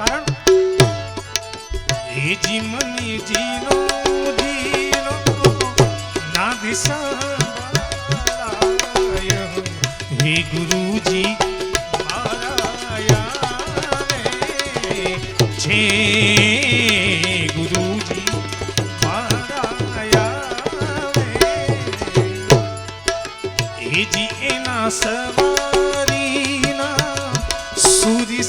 કારણ એ જી મની જીનો જીનો ના દિશાય હે ગુરુજી મારા યારે છે ગુરુજી મારા યારે એ જી એના સવારીના સુરી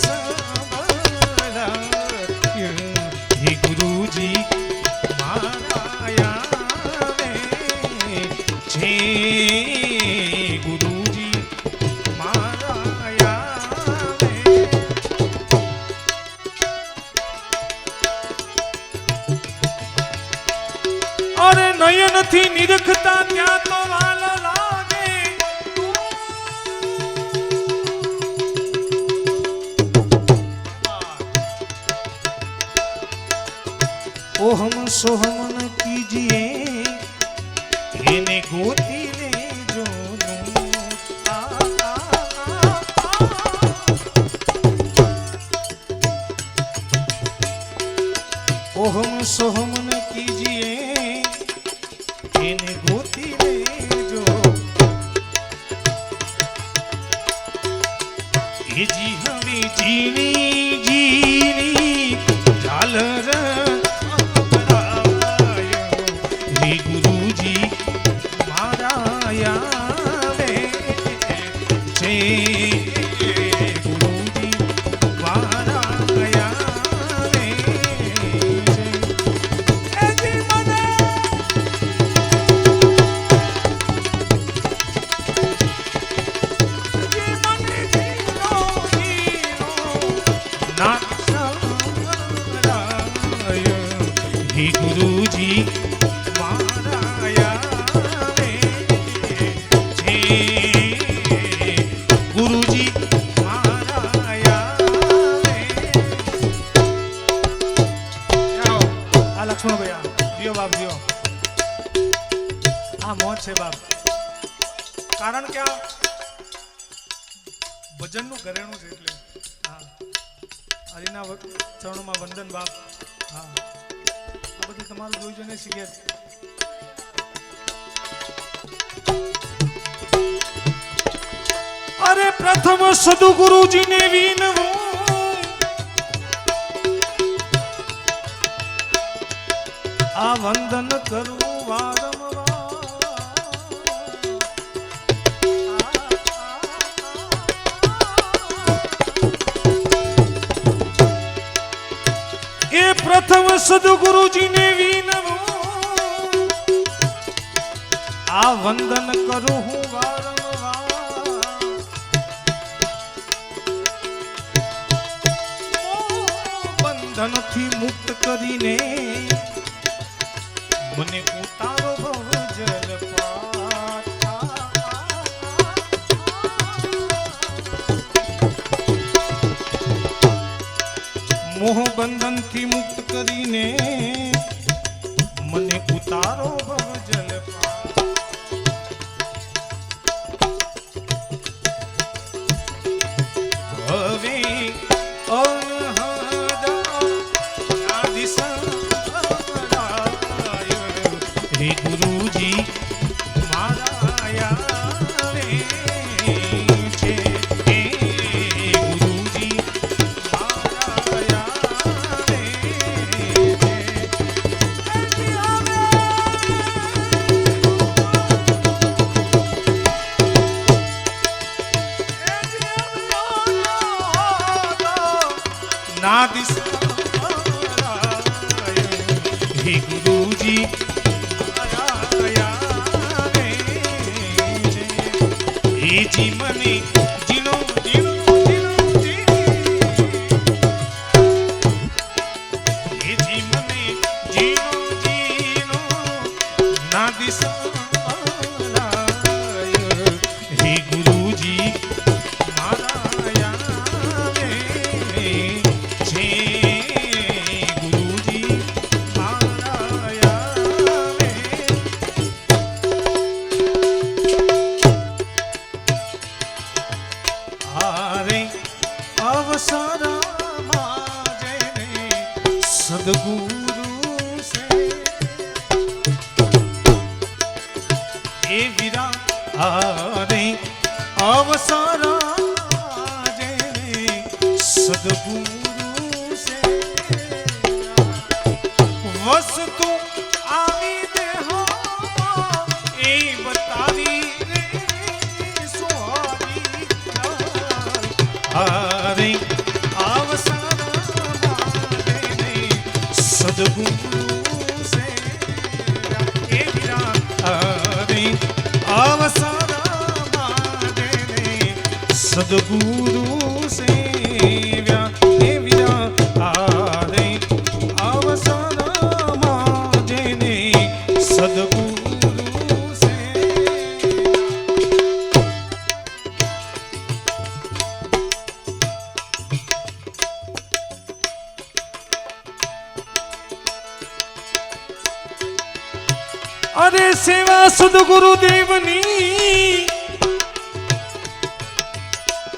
हे गुरुजी मारा यारे छे गुरुजी मारा यारे अरे नयन थी निरखता त्या तो वाला लागे ओहम सोहम न कीजिए इन्हें गोती ले जो ओहम सोहम न कीजिए इन्हें गोती ले जो ये जी हमें जीनी जीनी झालर गुरुजी मारा यारे छे गुरुजी मारा यारे छे जी મને જીનો ના સરાય હે ગુરુજી गुरुजी मारा यारे आ लक्ष्मण भैया दियो बाप दियो आ मोज छे बाप कारण क्या भजन नु घरेणुं छे એટલે હા હરિના ચરણોમાં વંદન બાપ હા આ બધું તમારું જોઈ જોઈને શીખ્યા છે अरे प्रथम सदगुरुजी ने वीनवू आ वंदन करू वारंवार ए प्रथम सदगुरुजी ने वीनवू आ वंदन करू बंधन थी मुक्त करीने मने उतारो भव जल मोह बंधन थी मुक्त करीने मने उतारो भव जल हवे हे गुरुजी मारा यारे छे हे गुरुजी मारा यारे ना दिसाय हे गुरुजी जी मने जीनो जीनो जीनो ये जी मने जीनो जीनो ना दिसाय हे गुरुजी मारा यारे छे गुरुजी मारा यारे સદગુરુ સે એ વીરા આરે અવસરા જેને સદગુરુ સે વસ્તુ આવી દેહો એ બતાવી રે સ્વામી આરે સદગુરુ સે એ વીરા આરે અવસરા દેને સદગુરુ સેવ્યા એ વીરા આરે અવસરા જેને સદગુરુ સે અરે સેવા સદગુરુદેવની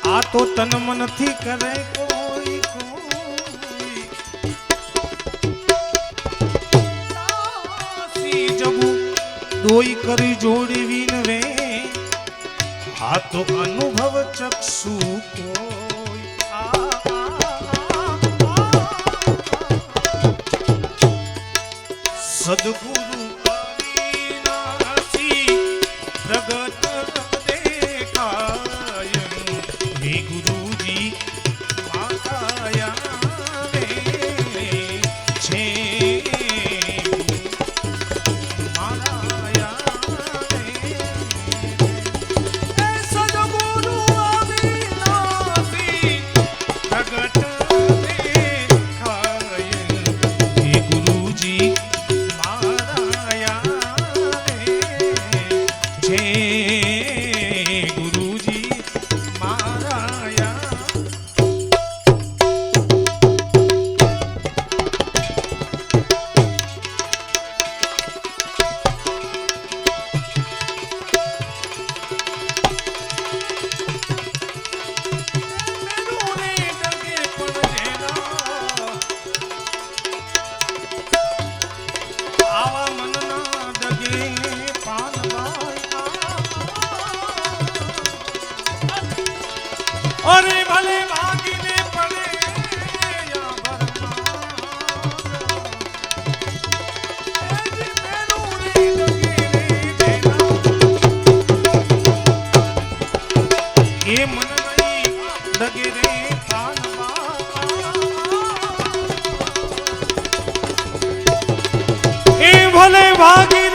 આ તો તન મનથી કરે કોઈ કોઈ જબુ દોઈ કરી જોડી વિનવે આ તો અનુભવ ચક્ષુ કોઈ સદગુરુ પ્રગટ દેખાય હે ગુરુજી માયા રે છે માયા રે એ સદગુરુ અવિનાશી પ્રગટ દેખાય હે ગુરુજી ગુરુજી મારાયા આવા મનના દગે અરે ભલે ભાગીને પડે એ મન નહીં લગે રે એ ભલે ભાગી